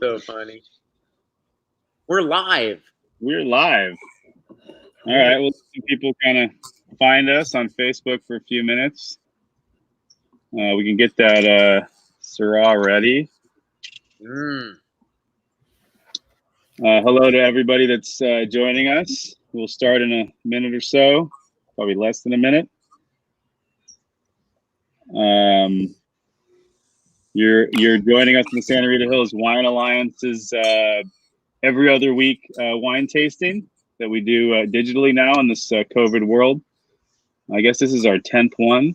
So funny. We're live. We're live. All right. Well, people kind of find us on Facebook for a few minutes. We can get that Syrah ready. Hello to everybody that's joining us. We'll start in a minute or so, probably less than a minute. You're joining us in the Santa Rita Hills Wine Alliance's every other week wine tasting that we do digitally now in this COVID world. I guess this is our 10th one.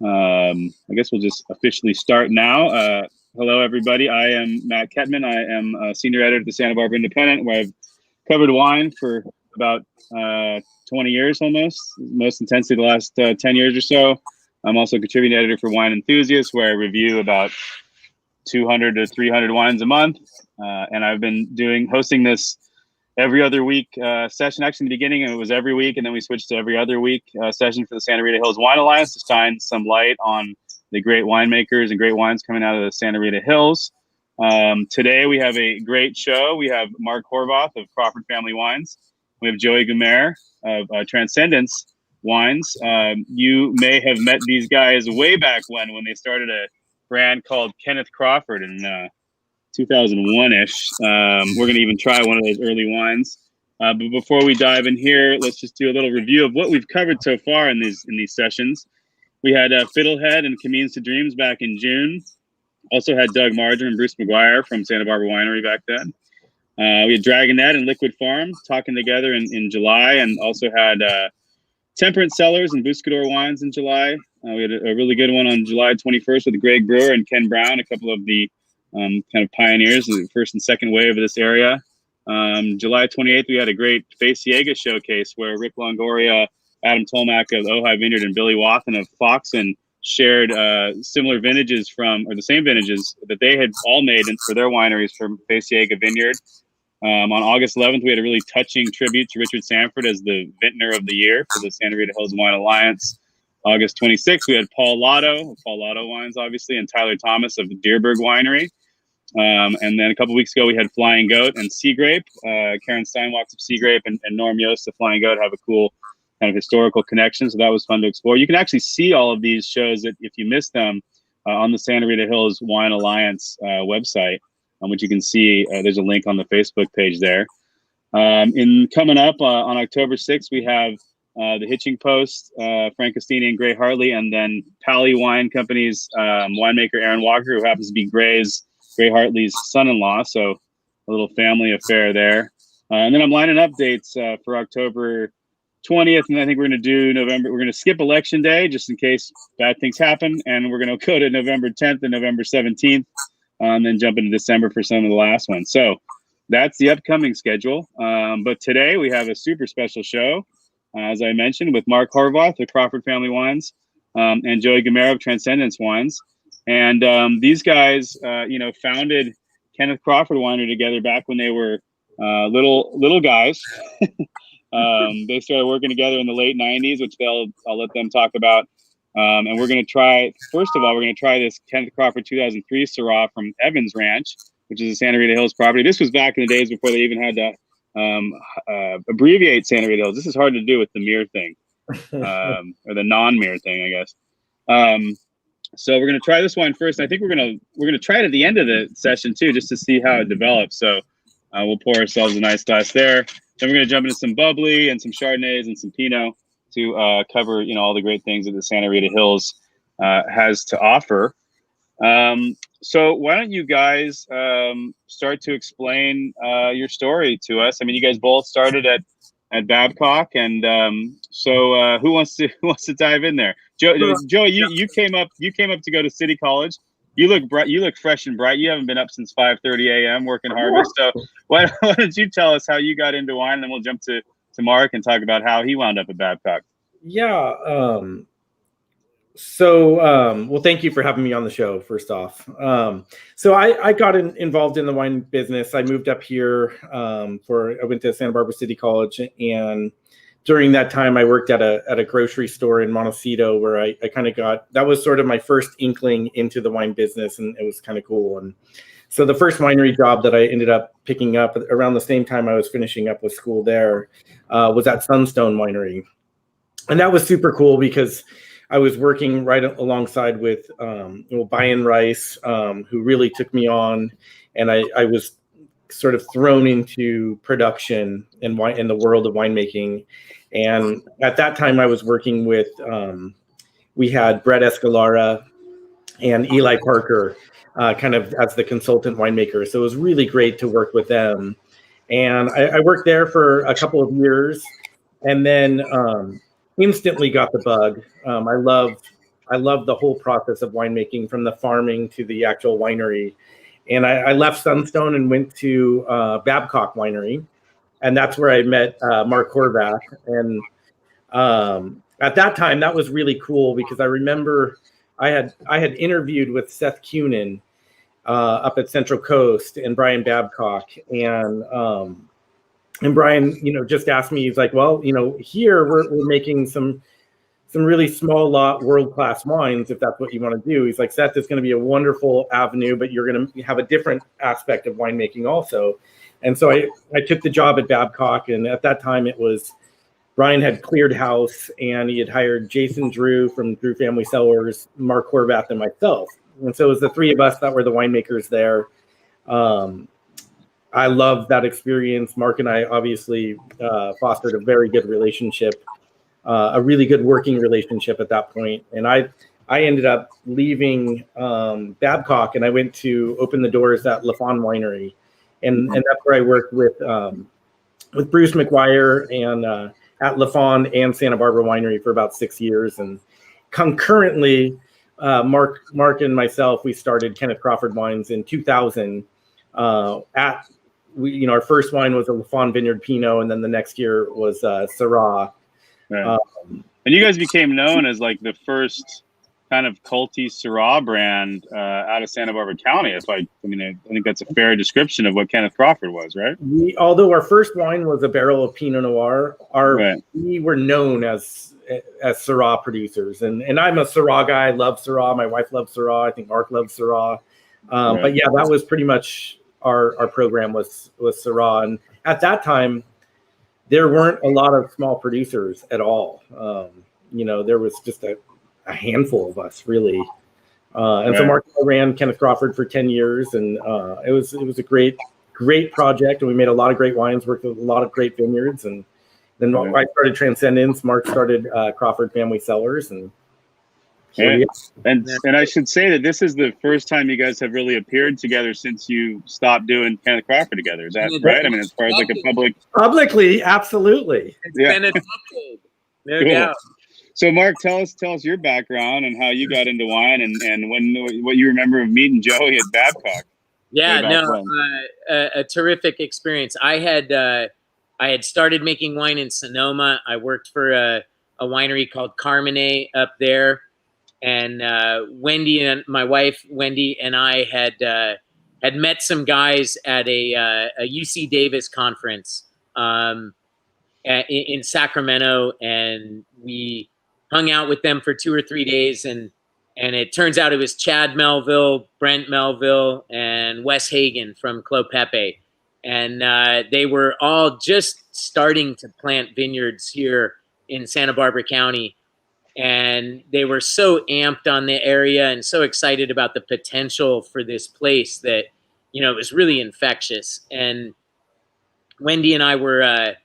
I guess we'll just officially start now. Hello, everybody. I am Matt Kettmann. I am a senior editor at the Santa Barbara Independent, where I've covered wine for about 20 years almost, most intensely the last 10 years or so. I'm also a contributing editor for Wine Enthusiast, where I review about 200 to 300 wines a month. And I've been hosting this every other week session. Actually, in the beginning, it was every week, and then we switched to every other week session for the Santa Rita Hills Wine Alliance to shine some light on the great winemakers and great wines coming out of the Santa Rita Hills. Today, we have a great show. We have Mark Horvath of Crawford Family Wines. We have Joey Guimert of Transcendence Wines. You may have met these guys way back when they started a brand called Kenneth Crawford in 2001-ish. We're going to even try one of those early wines. But before we dive in here, let's just do a little review of what we've covered so far in these sessions. We had Fiddlehead and Camins to Dreams back in June. Also had Doug Marger and Bruce McGuire from Santa Barbara Winery back then. We had Dragonette and Liquid Farm talking together in July, and also had Temperance Cellars and Buscador Wines in July. We had a really good one on July 21st with Greg Brewer and Ken Brown, a couple of the kind of pioneers, the first and second wave of this area. July 28th, we had a great Faciega showcase where Rick Longoria, Adam Tolmack of Ojai Vineyard, and Billy Wathen of Foxen shared similar vintages or the same vintages that they had all made for their wineries from Faciega Vineyard. On August 11th, we had a really touching tribute to Richard Sanford as the Vintner of the Year for the Santa Rita Hills Wine Alliance. August 26th, we had Paul Lotto Wines, obviously, and Tyler Thomas of the Deerberg Winery. And then a couple weeks ago, we had Flying Goat and Sea Grape. Karen Steinwalks of Sea Grape and Norm Yost of Flying Goat have a cool kind of historical connection, so that was fun to explore. You can actually see all of these shows if you missed them on the Santa Rita Hills Wine Alliance website, which you can see. There's a link on the Facebook page there. Coming up on October 6th, we have the Hitching Post, Frank Costini and Gray Hartley, and then Pally Wine Company's winemaker Aaron Walker, who happens to be Gray Hartley's son-in-law, so a little family affair there. And then I'm lining up dates for October 20th, and I think we're going to do November. We're going to skip Election Day just in case bad things happen, and we're going to go to November 10th and November 17th, and then jump into December for some of the last ones. So that's the upcoming schedule. But today we have a super special show, as I mentioned, with Mark Horvath of Crawford Family Wines and Joey Guimert of Transcendence Wines. And these guys, founded Kenneth Crawford Winery together back when they were little guys. They started working together in the late 90s, which I'll let them talk about. And we're going to try, first of all, we're going to try this Kenneth Crawford 2003 Syrah from Evans Ranch, which is a Santa Rita Hills property. This was back in the days before they even had to abbreviate Santa Rita Hills. This is hard to do with the mirror thing, or the non-mirror thing, I guess. So we're going to try this wine first. And I think we're going to try it at the end of the session too, just to see how it develops. So we'll pour ourselves a nice glass there. Then we're going to jump into some bubbly and some Chardonnays and some Pinot to cover, all the great things that the Santa Rita Hills has to offer. So why don't you guys start to explain your story to us? I mean, you guys both started at Babcock, and so who wants to dive in there? Joe, you came up to go to City College. You look bright. You look fresh and bright. You haven't been up since 5:30 a.m. working harvest. So why don't you tell us how you got into wine, and then we'll jump to Mark and talk about how he wound up at Babcock. Yeah. Well, thank you for having me on the show, first off. So I got involved in the wine business. I moved up here I went to Santa Barbara City College, and during that time, I worked at a grocery store in Montecito, where I kind of that was sort of my first inkling into the wine business, and it was kind of cool. And So the first winery job that I ended up picking up around the same time I was finishing up with school there was at Sunstone Winery. And that was super cool because I was working right alongside with Brian Rice, who really took me on, and I was sort of thrown into production in the world of winemaking. And at that time, I was working with we had Brett Escalara and Eli Parker kind of as the consultant winemaker. So it was really great to work with them. And I worked there for a couple of years, and then instantly got the bug. I love the whole process of winemaking, from the farming to the actual winery. And I left Sunstone and went to Babcock Winery, and that's where I met Mark Horvath. And at that time, that was really cool because I remember I had interviewed with Seth Cunin up at Central Coast and Brian Babcock, and Brian, just asked me. He's like, "Well, here we're making some really small lot, world-class wines, if that's what you want to do." He's like, "Seth, is going to be a wonderful avenue, but you're going to have a different aspect of winemaking also." And so I took the job at Babcock, and at that time it was Brian had cleared house, and he had hired Jason Drew from Drew Family Cellars, Mark Horvath, and myself. And so it was the three of us that were the winemakers there. I loved that experience. Mark and I obviously fostered a very good relationship, a really good working relationship at that point. And I ended up leaving Babcock, and I went to open the doors at Lafon Winery, and that's where I worked with Bruce McGuire and at Lafon and Santa Barbara Winery for about 6 years. And concurrently, Mark and myself, we started Kenneth Crawford Wines in 2000. Our first wine was a Lafon Vineyard Pinot, and then the next year was Syrah. Right. And you guys became known as like the first kind of culty Syrah brand out of Santa Barbara County. I think that's a fair description of what Kenneth Crawford was, right? Although our first wine was a barrel of Pinot Noir, we were known as Syrah producers, and I'm a Syrah guy. I love Syrah. My wife loves Syrah. I think Mark loves Syrah. But yeah, that was pretty much our program was Syrah. And at that time, there weren't a lot of small producers at all. There was just a handful of us, really. So Mark and I ran Kenneth Crawford for 10 years, and it was a great project, and we made a lot of great wines, worked with a lot of great vineyards. And then I started Transcendence. Mark started Crawford Family Cellars, and I should say that this is the first time you guys have really appeared together since you stopped doing Kenneth Crawford together. Is that right? I mean, as far as like a publicly, absolutely. It's been a decade, no doubt. So, Mark, tell us your background and how you got into wine, and what you remember of meeting Joey at Babcock. Yeah, a terrific experience. I had started making wine in Sonoma. I worked for a winery called Carmenet up there, and Wendy and my wife Wendy and I had met some guys at a UC Davis conference in Sacramento, and we hung out with them for 2 or 3 days, and it turns out it was Chad Melville, Brent Melville, and Wes Hagen from Clopepe, and they were all just starting to plant vineyards here in Santa Barbara County, and they were so amped on the area and so excited about the potential for this place that it was really infectious. And Wendy and I were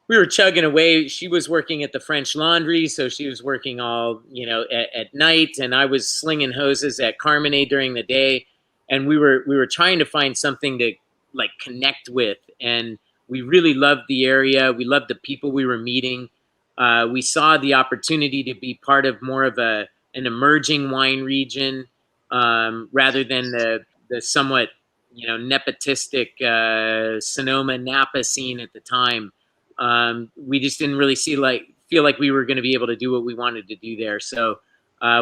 we were chugging away. She was working at the French Laundry, so she was working all, at night, and I was slinging hoses at Carmenet during the day. And we were trying to find something to like connect with, and we really loved the area. We loved the people we were meeting. We saw the opportunity to be part of more of an emerging wine region, rather than the somewhat, nepotistic Sonoma Napa scene at the time. We just didn't really feel like we were going to be able to do what we wanted to do there. So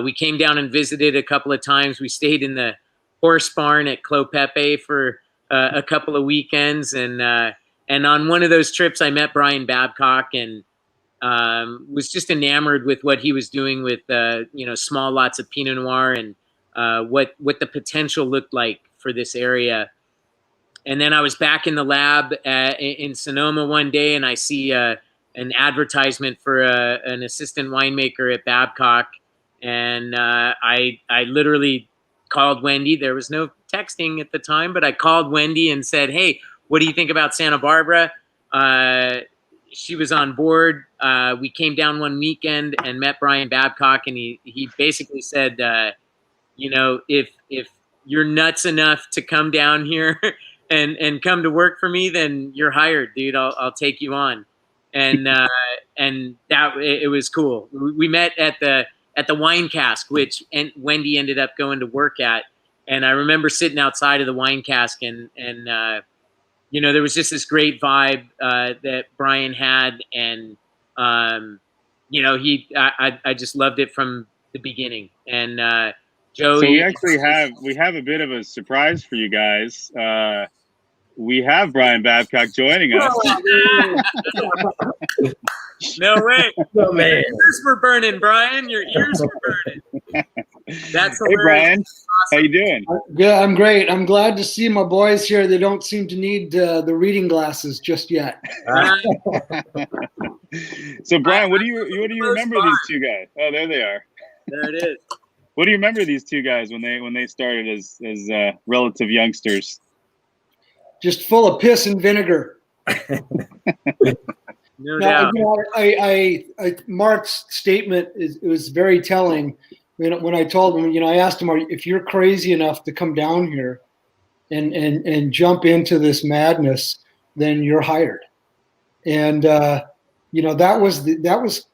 we came down and visited a couple of times. We stayed in the horse barn at Clopepe for a couple of weekends, and on one of those trips, I met Brian Babcock and was just enamored with what he was doing with small lots of Pinot Noir and what the potential looked like for this area. and then I was back in the lab in Sonoma one day, and I see an advertisement for an assistant winemaker at Babcock, and I literally called Wendy. There was no texting at the time, but I called Wendy and said, "Hey, what do you think about Santa Barbara?" She was on board. We came down one weekend and met Brian Babcock, and he basically said, if you're nuts enough to come down here and come to work for me, then you're hired, dude. I'll take you on. And that it was cool. We met at the Wine Cask, which Wendy ended up going to work at. And I remember sitting outside of the Wine Cask, and there was just this great vibe that Brian had, and I just loved it from the beginning. And Joey, so we have a bit of a surprise for you guys. We have Brian Babcock joining us. No way. Oh, man. Your ears were burning, Brian. Your ears were burning. That's hilarious. Hey, Brian. Awesome. How you doing? Good. I'm great. I'm glad to see my boys here. They don't seem to need the reading glasses just yet. So, Brian, what do you remember these two guys? Oh, there they are. There it is. What do you remember these two guys when they started as relative youngsters? Just full of piss and vinegar. No doubt. Mark's statement it was very telling. When I told him, I asked him, if you're crazy enough to come down here and jump into this madness, then you're hired. And that was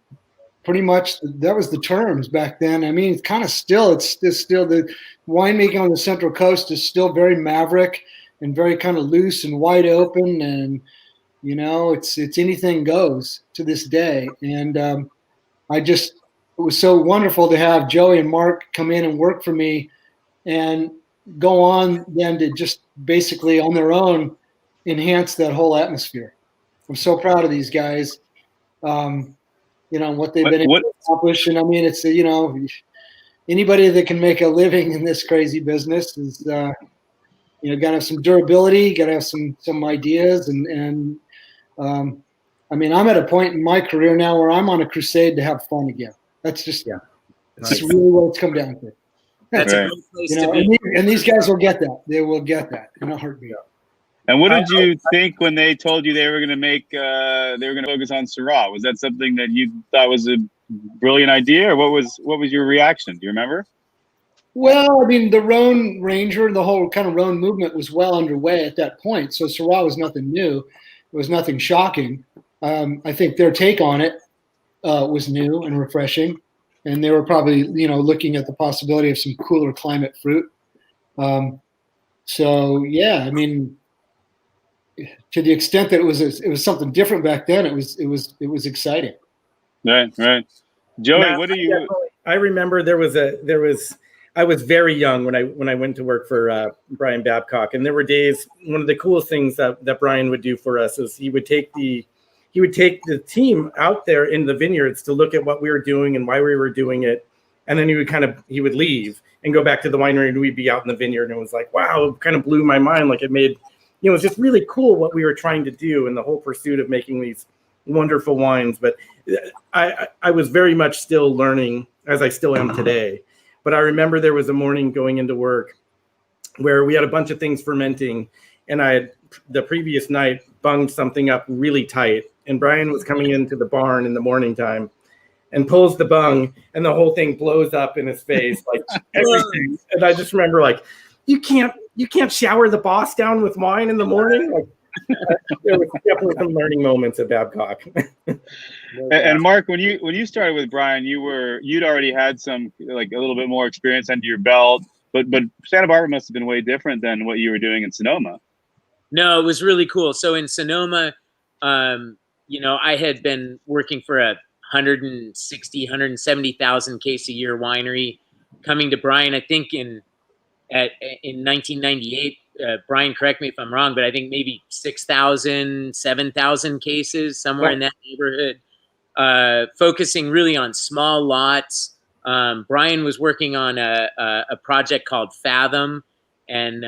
pretty much the terms back then. I mean, it's kind of still the winemaking on the Central Coast is still very maverick and very kind of loose and wide open, and it's anything goes to this day. And it was so wonderful to have Joey and Mark come in and work for me and go on then to just basically on their own enhance that whole atmosphere. I'm so proud of these guys, what they've been able to accomplish. And I mean, it's, anybody that can make a living in this crazy business is, got to have some durability, got to have some ideas. And I mean, I'm at a point in my career now where I'm on a crusade to have fun again. That's just, that's really what it's come down to. That's a great place to be. And these guys will get that. They will get that in a heartbeat. And what did you think when they told you they were going to focus on Syrah? Was that something that you thought was a brilliant idea, or what was your reaction? Do you remember? Well, I mean, the Rhone Ranger, the whole kind of Rhone movement was well underway at that point. So Syrah was nothing new. It was nothing shocking. I think their take on it was new and refreshing. And they were probably, looking at the possibility of some cooler climate fruit. So, yeah, I mean, to the extent that it was something different back then, it was exciting. Right. Joey, Matt, what do you? I remember I was very young when I went to work for Brian Babcock, and there were days. One of the coolest things that Brian would do for us is he would take the team out there in the vineyards to look at what we were doing and why we were doing it, and then he would leave and go back to the winery, and we'd be out in the vineyard, and it was like, wow, it kind of blew my mind. Like it made, it was just really cool what we were trying to do in the whole pursuit of making these wonderful wines. But I was very much still learning, as I still am today. But I remember there was a morning going into work where we had a bunch of things fermenting, and I had the previous night bunged something up really tight, and Brian was coming into the barn in the morning time and pulls the bung, and the whole thing blows up in his face, like everything. And I just remember, like, you can't shower the boss down with wine in the morning. Like, there was definitely some learning moments at Babcock. And Mark, when you started with Brian, you'd already had some, like, a little bit more experience under your belt, but Santa Barbara must have been way different than what you were doing in Sonoma. No, it was really cool. So in Sonoma, I had been working for a 170,000 case a year winery. Coming to Brian, I think in 1998, Brian, correct me if I'm wrong, but I think maybe 6,000, 7,000 cases, somewhere in that neighborhood, focusing really on small lots. Brian was working on a project called Fathom, and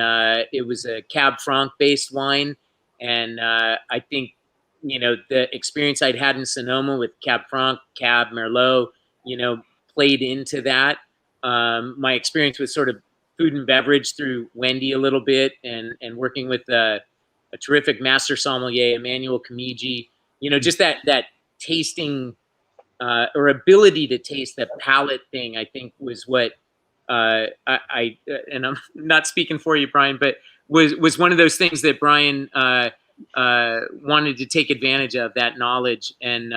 it was a Cab Franc based wine. And I think, you know, the experience I'd had in Sonoma with Cab Franc, Cab, Merlot, you know, played into that. My experience with sort of food and beverage through Wendy a little bit, and working with a terrific master sommelier, Emmanuel Kamiji, you know, just that tasting or ability to taste, that palate thing, I think was what I and I'm not speaking for you, Brian, but was one of those things that Brian wanted to take advantage of, that knowledge. And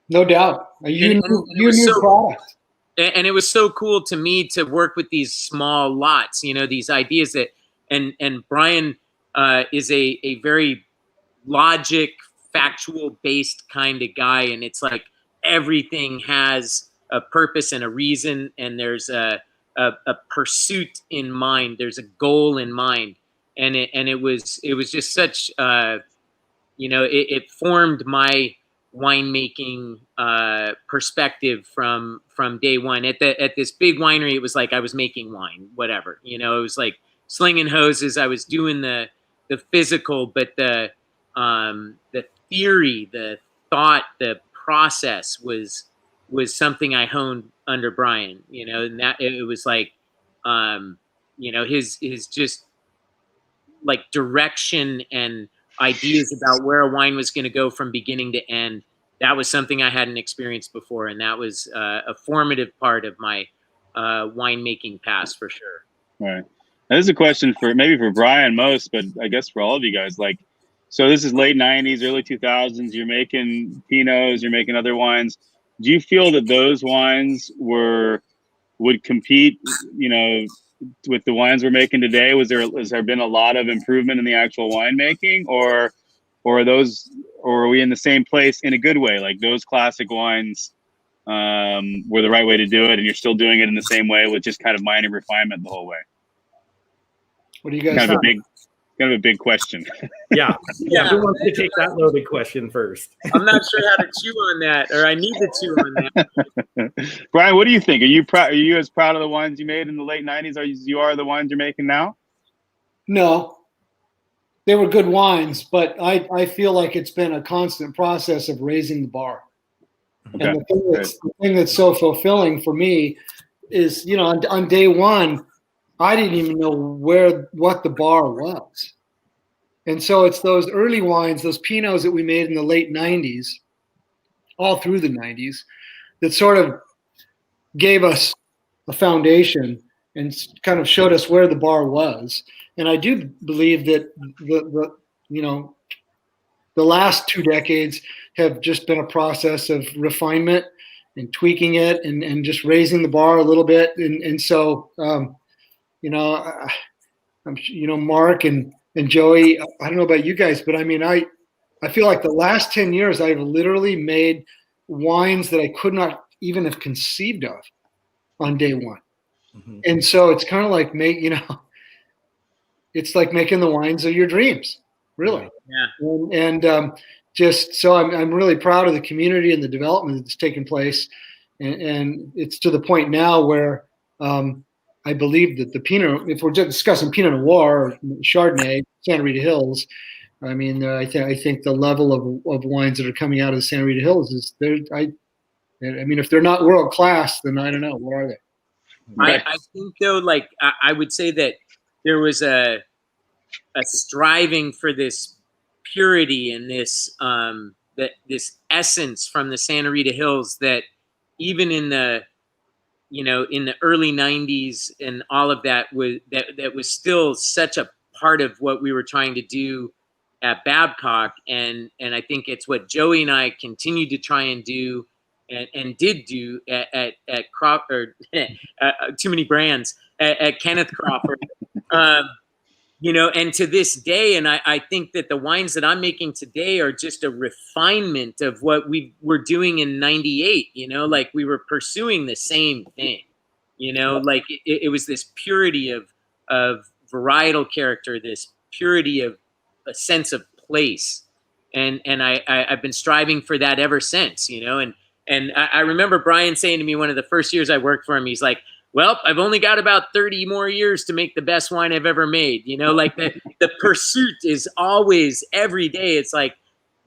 no doubt, you knew product. And it was so cool to me to work with these small lots, you know, these ideas that, and Brian is a very logic, factual based kind of guy. And it's like everything has a purpose and a reason, and there's a pursuit in mind. There's a goal in mind. And it was just such, you know, it formed my winemaking perspective from day one. At this big winery, it was like I was making wine, whatever, you know. It was like slinging hoses. I was doing the physical, but the theory, the thought, the process was something I honed under Brian, you know. And that it was like, you know, his just like direction and ideas about where a wine was going to go from beginning to end. That was something I hadn't experienced before, and that was a formative part of my winemaking past, for sure. Right. Now, this is a question for Brian most, but I guess for all of you guys. Like, so this is late 90s, early 2000s. You're making Pinots, you're making other wines. Do you feel that those wines would compete, you know, with the wines we're making today? Has there been a lot of improvement in the actual winemaking, or are we in the same place in a good way? Like those classic wines were the right way to do it, and you're still doing it in the same way with just kind of minor refinement the whole way? What do you guys kind of a big question. Yeah. Who wants to take that loaded question first? I'm not sure how to chew on that, or I need to chew on that. Brian, what do you think? Are you as proud of the wines you made in the late 90s as you are the wines you're making now? No, they were good wines, but I feel like it's been a constant process of raising the bar. Okay. And the thing that's so fulfilling for me is, you know, on day one, I didn't even know what the bar was. And so it's those early wines, those Pinots that we made in the late 90s, all through the 90s, that sort of gave us a foundation and kind of showed us where the bar was. And I do believe that the last 2 decades have just been a process of refinement and tweaking it and just raising the bar a little bit. And so, Mark and Joey, I don't know about you guys, but I mean, I feel like the last 10 years, I've literally made wines that I could not even have conceived of on day one. Mm-hmm. And so it's kind of like it's like making the wines of your dreams, really. Yeah. And just so I'm really proud of the community and the development that's taken place. And it's to the point now where I believe that the Pinot, if we're discussing Pinot Noir or Chardonnay, Santa Rita Hills, I mean, I think the level of wines that are coming out of the Santa Rita Hills is there. I mean, if they're not world class, then I don't know, what are they? I think though, like I would say that there was a striving for this purity and this this essence from the Santa Rita Hills that even in the early 90s and all of that was still such a part of what we were trying to do at Babcock. And I think it's what Joey and I continued to try and do and did do at Crawford, too many brands, at Kenneth Crawford. And to this day, and I think that the wines that I'm making today are just a refinement of what we were doing in 98, like we were pursuing the same thing, like it was this purity of varietal character, this purity of a sense of place. And I've been striving for that ever since, and I remember Brian saying to me one of the first years I worked for him, he's like, well, I've only got about 30 more years to make the best wine I've ever made. You know, like the pursuit is always every day. It's like,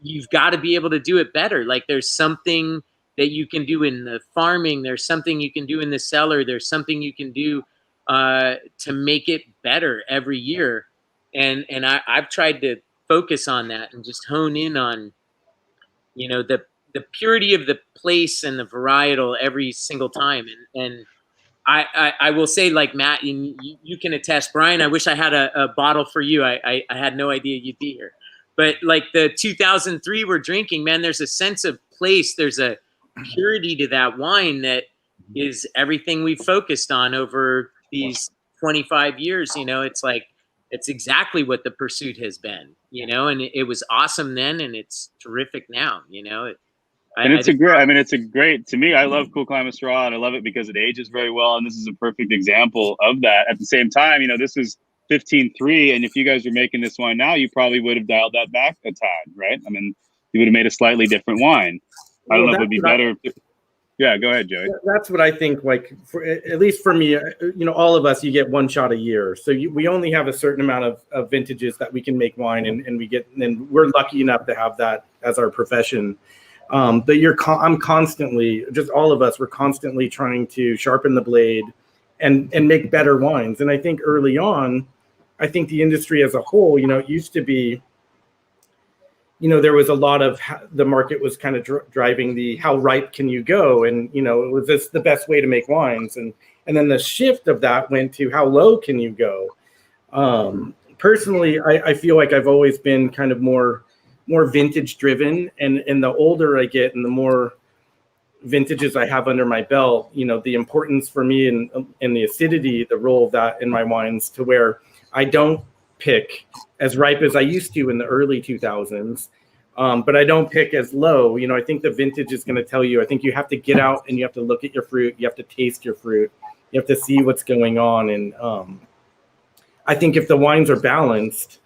you've got to be able to do it better. Like there's something that you can do in the farming. There's something you can do in the cellar. There's something you can do to make it better every year. And I've tried to focus on that and just hone in on, you know, the purity of the place and the varietal every single time. And I will say, like Matt, you can attest, Brian, I wish I had a bottle for you. I had no idea you'd be here. But like the 2003 we're drinking, man, there's a sense of place. There's a purity to that wine that is everything we've focused on over these 25 years. You know, it's like, it's exactly what the pursuit has been, you know, and it was awesome then, and it's terrific now, you know. It's a great, to me, I love Cool Climate Syrah, and I love it because it ages very well. And this is a perfect example of that. At the same time, you know, this is 15.3, and if you guys were making this wine now, you probably would have dialed that back a tad, right? I mean, you would have made a slightly different wine. I don't know if it'd be better. Yeah, go ahead, Joey. That's what I think. Like, at least for me, you know, all of us, you get one shot a year, so we only have a certain amount of vintages that we can make wine, and we're lucky enough to have that as our profession. But I'm constantly, just all of us, we're constantly trying to sharpen the blade and make better wines. And I think early on, I think the industry as a whole, you know, it used to be, you know, there was a lot of, the market was kind of driving the how ripe can you go, and you know, it was just the best way to make wines, and then the shift of that went to how low can you go. Personally, I feel like I've always been kind of more vintage driven, and the older I get and the more vintages I have under my belt, you know, the importance for me in the acidity, the role of that in my wines, to where I don't pick as ripe as I used to in the early 2000s, but I don't pick as low. You know, I think the vintage is going to tell you, I think you have to get out and you have to look at your fruit, you have to taste your fruit, you have to see what's going on. And I think if the wines are balanced,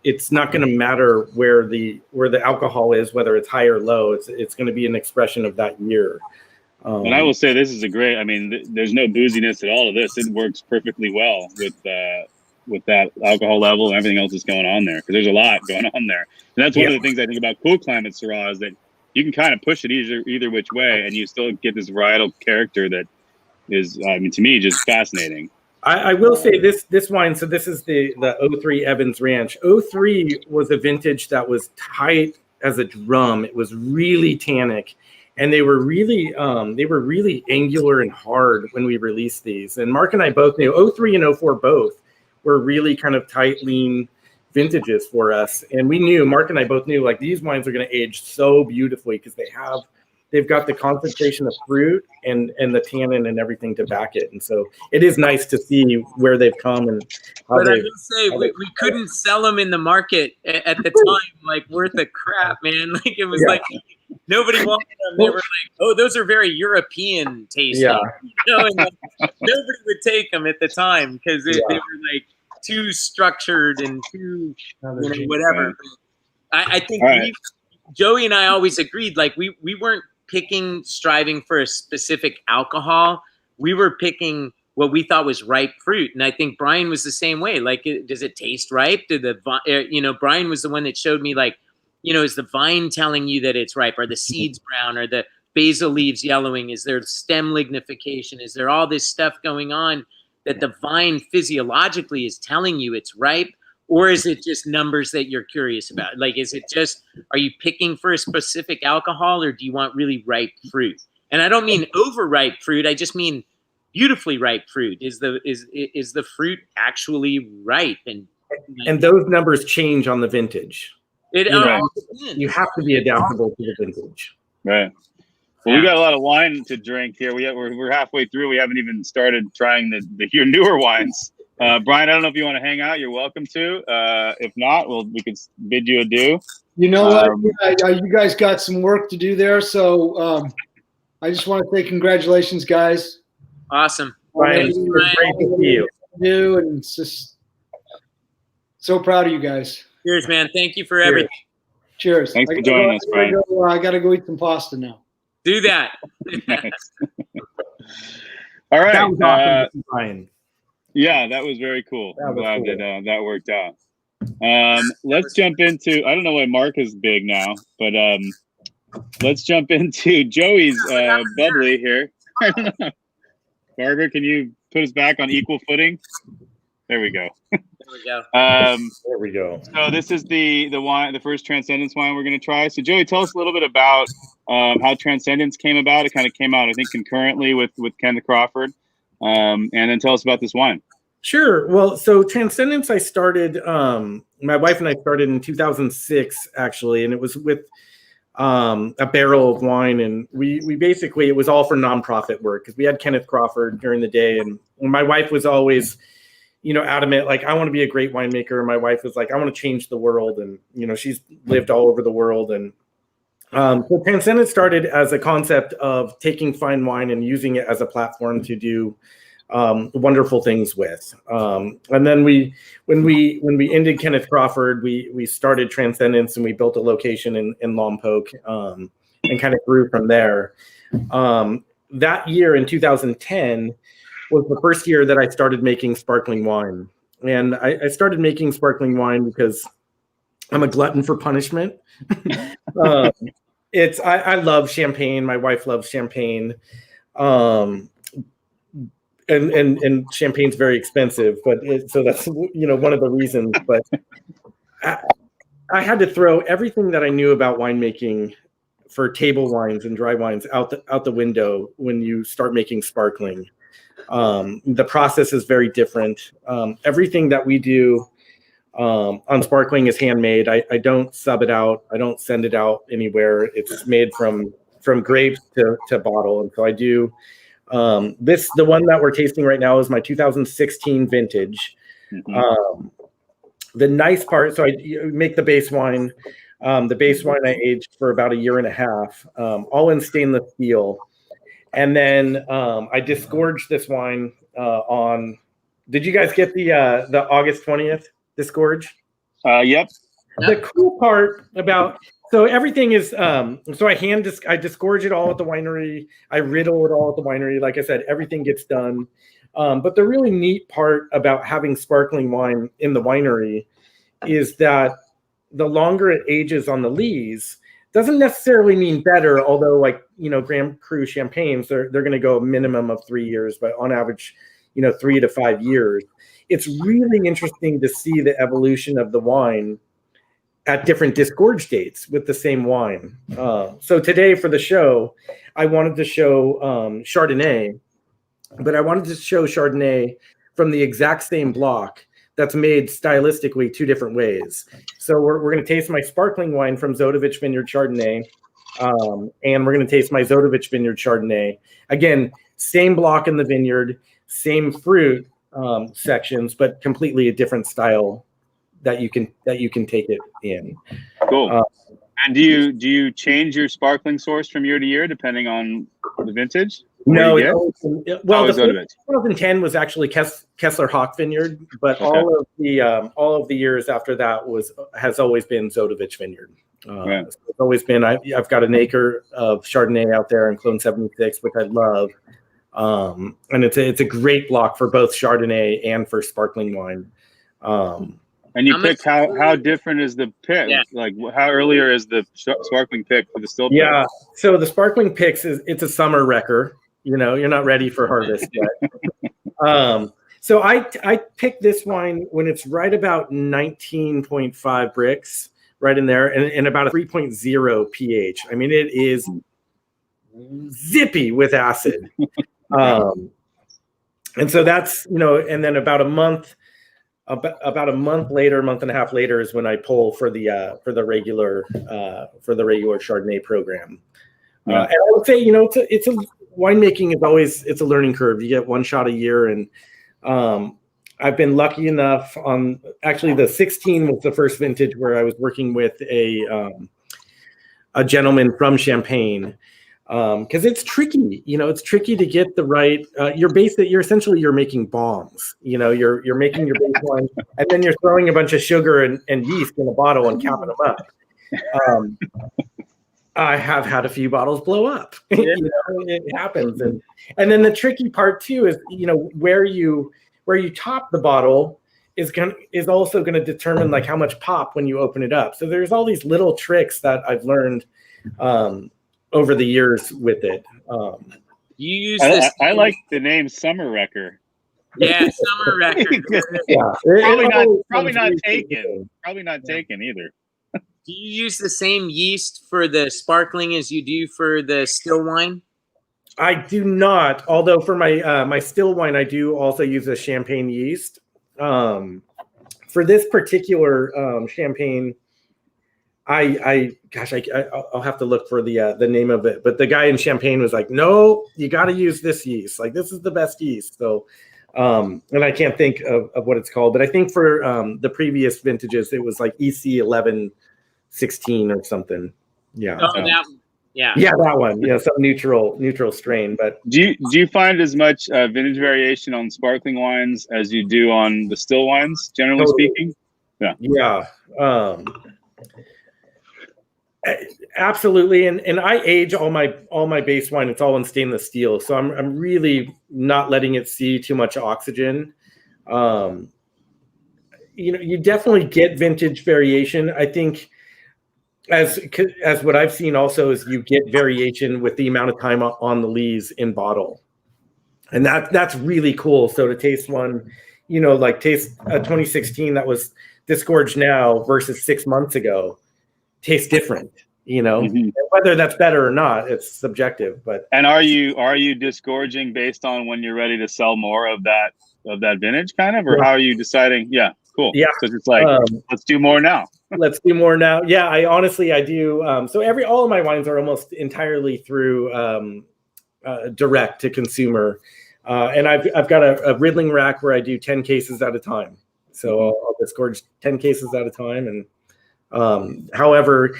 it's not going to matter where the alcohol is, whether it's high or low. It's going to be an expression of that year. And I will say this is there's no booziness at all of this. It works perfectly well with that alcohol level and everything else that's going on there, because there's a lot going on there. And that's one of the things I think about Cool Climate Syrah, is that you can kind of push it either which way, and you still get this varietal character that is, to me, just fascinating. I will say this wine, so this is the 03 Evans Ranch. 03 was a vintage that was tight as a drum. It was really tannic, and they were really angular and hard when we released these. And Mark and I both knew 03 and 04 both were really kind of tight, lean vintages for us. And we knew, Mark and I both knew, like, these wines are going to age so beautifully because they've got the concentration of fruit and the tannin and everything to back it. And so it is nice to see where they've come. And but I will say, we couldn't sell them in the market at the time, like, worth a crap, man. Like, it was like nobody wanted them. They were like, oh, those are very European tasting. Yeah. You know, and like, nobody would take them at the time because they were like too structured and too, whatever. I think Joey and I always agreed, like, we weren't striving for a specific alcohol. We were picking what we thought was ripe fruit. And I think Brian was the same way. Like, does it taste ripe? Brian was the one that showed me, like, you know, is the vine telling you that it's ripe? Are the seeds brown? Are the basil leaves yellowing? Is there stem lignification? Is there all this stuff going on that the vine physiologically is telling you it's ripe? Or is it just numbers that you're curious about? Like, is it just, are you picking for a specific alcohol, or do you want really ripe fruit? And I don't mean overripe fruit. I just mean beautifully ripe fruit. Is the fruit actually ripe? And those numbers change on the vintage. You have to be adaptable to the vintage. Right. Well, we got a lot of wine to drink here. We're halfway through. We haven't even started trying your newer wines. Brian, I don't know if you want to hang out. You're welcome to. If not, we could bid you adieu. You know what? You guys got some work to do there. So I just want to say congratulations, guys. Awesome. Brian, it's great to see you. And it's just so proud of you guys. Cheers, man. Thank you for everything. Cheers. Thanks for joining us, Brian. I got to go eat some pasta now. Do that. All right. That was awesome to see, Ryan. Yeah, that was very cool. I'm glad cool. that worked out. Let's jump into, I don't know why Mark is big now, but let's jump into Joey's bubbly here. Barbara, can you put us back on equal footing? There we go. There we go. There we go. So this is the wine, the first Transcendence wine we're going to try. So Joey, tell us a little bit about how Transcendence came about. It kind of came out, I think, concurrently with Kenneth Crawford. And then tell us about this wine. Sure. Well, so Transcendence, I started, my wife and I started in 2006, actually, and it was with a barrel of wine. And we basically, it was all for nonprofit work because we had Kenneth Crawford during the day. And my wife was always, adamant, like, I want to be a great winemaker. And my wife was like, I want to change the world. And, she's lived all over the world. And so Transcendence started as a concept of taking fine wine and using it as a platform to do wonderful things with. And then when we ended Kenneth Crawford, we started Transcendence and we built a location in Lompoc and kind of grew from there. That year in 2010 was the first year that I started making sparkling wine. And I started making sparkling wine because I'm a glutton for punishment. I love champagne. My wife loves champagne. And champagne's very expensive, so that's one of the reasons. But I had to throw everything that I knew about winemaking for table wines and dry wines out the window when you start making sparkling. The process is very different. Everything that we do on sparkling is handmade. I don't sub it out. I don't send it out anywhere. It's made from grapes to bottle, and so I do. The one that we're tasting right now is my 2016 vintage. Mm-hmm. The nice part, so I make the base wine. The base wine I aged for about 1.5 years, all in stainless steel. And then I disgorged this wine on, did you guys get the August 20th disgorge? Yep. The cool part about, so everything is, so I disgorge it all at the winery. I riddle it all at the winery. Like I said, everything gets done. But the really neat part about having sparkling wine in the winery is that the longer it ages on the lees doesn't necessarily mean better. Although, like, Grand Cru champagnes, they're going to go a minimum of 3 years, but on average, 3 to 5 years. It's really interesting to see the evolution of the wine at different disgorge dates with the same wine. So today for the show, I wanted to show Chardonnay, but I wanted to show Chardonnay from the exact same block that's made stylistically 2 different ways. So we're going to taste my sparkling wine from Zodovich Vineyard Chardonnay, and we're going to taste my Zodovich Vineyard Chardonnay. Again, same block in the vineyard, same fruit sections, but completely a different style that you can take it in. Cool. And do you change your sparkling source from year to year depending on the vintage? No, the 2010 was actually Kessler Hawk Vineyard, but okay. all of the years after that has always been Zodovich Vineyard. Yeah. So it's always been. I've got an acre of Chardonnay out there in Clone 76, which I love, and it's a great block for both Chardonnay and for sparkling wine. And you picked how different is the pick? Yeah. Like how earlier is the sparkling pick for the still pick? Yeah, so the sparkling picks it's a summer wrecker. You're not ready for harvest yet. So I picked this wine when it's right about 19.5 bricks, right in there, and about a 3.0 pH. I mean, it is zippy with acid. And so that's, and then about a month later, month and a half later is when I pull for the regular Chardonnay program. Yeah. And I would say, it's a winemaking is always, it's a learning curve. You get one shot a year, and I've been lucky enough on, actually the 16 was the first vintage where I was working with a gentleman from Champagne. Because it's tricky, it's tricky to get the right. You're making bombs. You're making your base wine, and then you're throwing a bunch of sugar and yeast in a bottle and capping them up. I have had a few bottles blow up. Yeah. It happens, and then the tricky part too is where you top the bottle is also going to determine like how much pop when you open it up. So there's all these little tricks that I've learned over the years with it. You use this. I like the name Summer Wrecker. Yeah, Summer Wrecker. Yeah, probably not taken. Probably not taken either. Do you use the same yeast for the sparkling as you do for the still wine? I do not. Although for my my still wine, I do also use a champagne yeast. For this particular champagne, I'll have to look for the name of it. But the guy in Champagne was like, "No, you got to use this yeast. Like this is the best yeast." So, and I can't think of what it's called. But I think for the previous vintages, it was like EC 1116 or something. Yeah. Oh, that one. Yeah. Yeah, that one. Yeah, some neutral strain. But do you find as much vintage variation on sparkling wines as you do on the still wines, generally speaking? Yeah. Yeah. Absolutely, and I age all my base wine. It's all in stainless steel, so I'm really not letting it see too much oxygen. You definitely get vintage variation. I think as what I've seen also is you get variation with the amount of time on the lees in bottle, and that's really cool. So to taste one, like taste a 2016 that was disgorged now versus 6 months ago. Tastes different, Mm-hmm. Whether that's better or not, it's subjective. But are you disgorging based on when you're ready to sell more of that vintage kind of, or how are you deciding? Yeah, cool. Yeah, so it's like let's do more now. Let's do more now. Yeah, I do. So all of my wines are almost entirely through direct to consumer, and I've got a riddling rack where I do 10 cases at a time. So I'll disgorge 10 cases at a time, and however,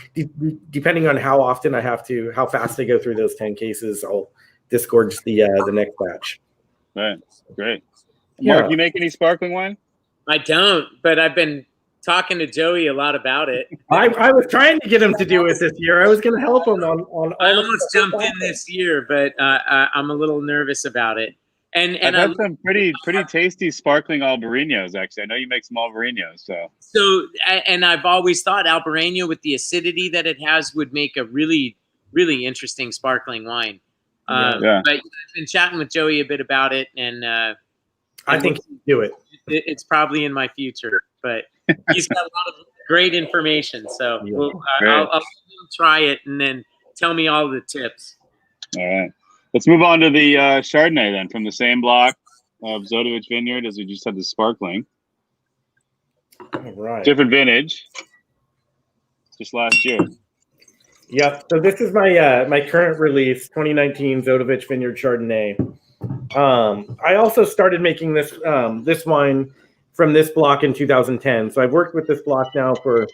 depending on how often how fast I go through those 10 cases, I'll disgorge the next batch. Right. Great. Yeah. Mark, you make any sparkling wine? I don't, but I've been talking to Joey a lot about it. I was trying to get him to do it this year. I was going to help him on. I almost jumped in this year, but I'm a little nervous about it. And I've had some pretty tasty sparkling Albareños, actually. I know you make some Albareños, so and I've always thought Albareño with the acidity that it has would make a really, really interesting sparkling wine. But I've been chatting with Joey a bit about it, and I think he'll do it. It's probably in my future, but he's got a lot of great information. So I'll let him try it and then tell me all the tips. All right. Let's move on to the Chardonnay then, from the same block of Zodovich Vineyard as we just had the sparkling. All right. Different vintage. Just last year. Yep. So this is my current release, 2019 Zodovich Vineyard Chardonnay. I also started making this wine from this block in 2010. So I've worked with this block now for,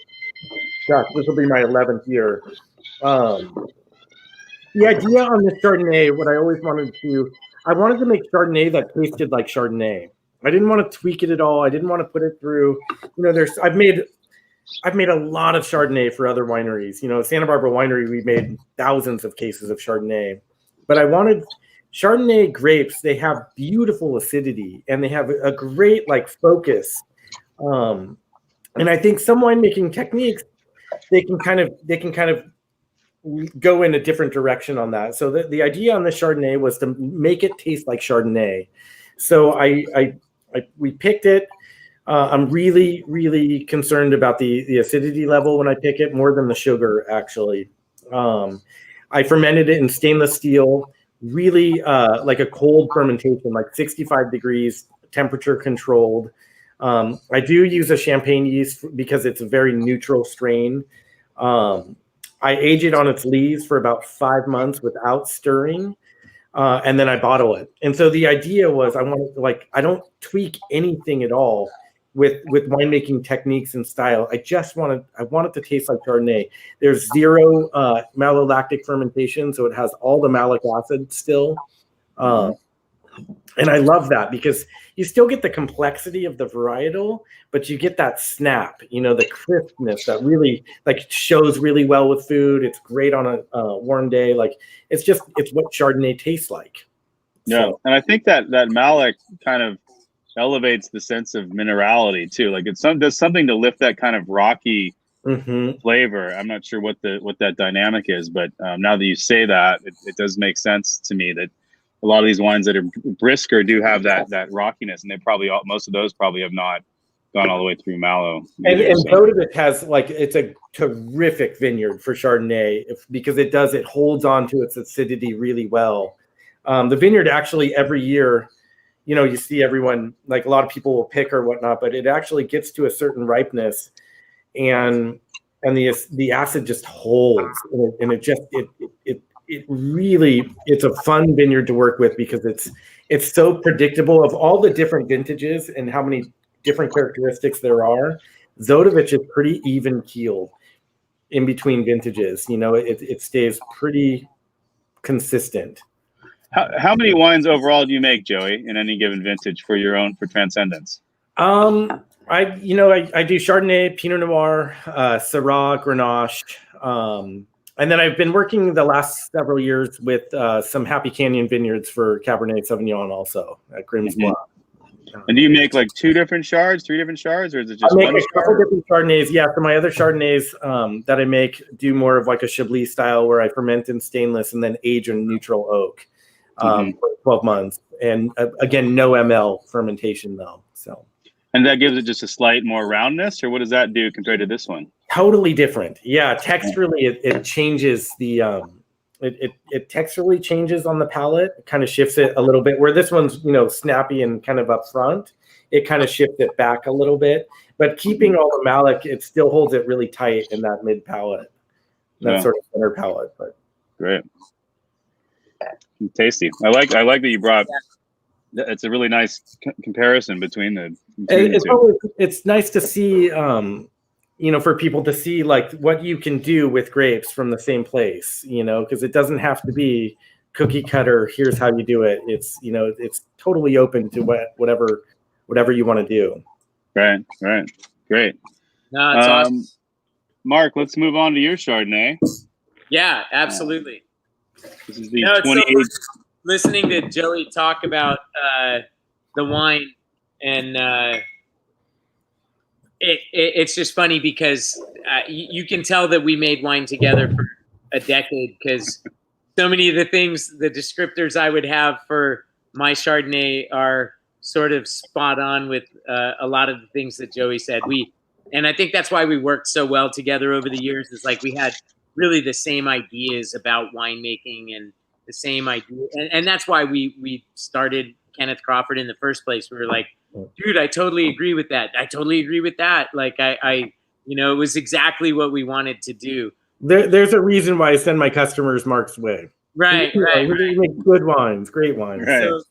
this will be my 11th year. The idea on this Chardonnay, what I always wanted to make Chardonnay that tasted like Chardonnay. I didn't want to tweak it at all. I didn't want to put it through, I've made a lot of Chardonnay for other wineries. Santa Barbara Winery, we made thousands of cases of Chardonnay, but I wanted Chardonnay grapes. They have beautiful acidity and they have a great focus. And I think some winemaking techniques, they can kind of go in a different direction on that. So the idea on the Chardonnay was to make it taste like Chardonnay. So we picked it. I'm really, really concerned about the acidity level when I pick it, more than the sugar, actually. I fermented it in stainless steel, really like a cold fermentation, like 65 degrees, temperature controlled. I do use a champagne yeast because it's a very neutral strain. I age it on its lees for about 5 months without stirring, and then I bottle it. And so the idea was I don't tweak anything at all with winemaking techniques and style. I want it to taste like Chardonnay. There's zero malolactic fermentation, so it has all the malic acid still. And I love that because you still get the complexity of the varietal, but you get that snap, the crispness that really like shows really well with food. It's great on a warm day. Like it's what Chardonnay tastes like. Yeah. So. And I think that Malick kind of elevates the sense of minerality too. Like does something to lift that kind of rocky flavor. I'm not sure what that dynamic is, but now that you say that, it does make sense to me that a lot of these wines that are brisker do have that rockiness, and most of those probably have not gone all the way through Malo. And Vodovich has it's a terrific vineyard for Chardonnay because it holds on to its acidity really well. The vineyard actually every year, you see everyone, like a lot of people will pick or whatnot, but it actually gets to a certain ripeness and the acid just holds, and it's a fun vineyard to work with because it's so predictable. Of all the different vintages and how many different characteristics there are, Vodovich is pretty even keeled in between vintages. It stays pretty consistent. How many wines overall do you make, Joey, in any given vintage for Transcendence? I do Chardonnay, Pinot Noir, Syrah, Grenache, and then I've been working the last several years with some Happy Canyon vineyards for Cabernet Sauvignon also at Grimm's Blanc. And do you make like 2 different shards, 3 different shards, or is it just I make a couple different Chardonnays? Yeah, for my other Chardonnays that I make do more of like a Chablis style where I ferment in stainless and then age in neutral oak for 12 months. And again, no ML fermentation though. So. And that gives it just a slight more roundness, or what does that do compared to this one? Totally different. Yeah, texturally, it changes the it texturally changes on the palate. It kind of shifts it a little bit. Where this one's snappy and kind of up front, it kind of shifts it back a little bit. But keeping all the Malick, it still holds it really tight in that mid palate, that sort of center palate. But great, tasty. I like that you brought. It's a really nice comparison between the two. It's nice to see, for people to see like what you can do with grapes from the same place, because it doesn't have to be cookie cutter. Here's how you do it. It's, it's totally open to whatever you want to do. Right. Great. No, it's awesome. Mark, let's move on to your Chardonnay. Yeah, absolutely. This is the 28. Listening to Joey talk about the wine, and it's just funny because you can tell that we made wine together for a decade, because so many of the descriptors I would have for my Chardonnay are sort of spot on with a lot of the things that Joey said. And I think that's why we worked so well together over the years, is like we had really the same ideas about winemaking and the same idea. And that's why we started Kenneth Crawford in the first place. We were like, dude, I totally agree with that. I totally agree with that. Like it was exactly what we wanted to do. There's a reason why I send my customers Mark's way. Right. We make good wines, great wines. Right.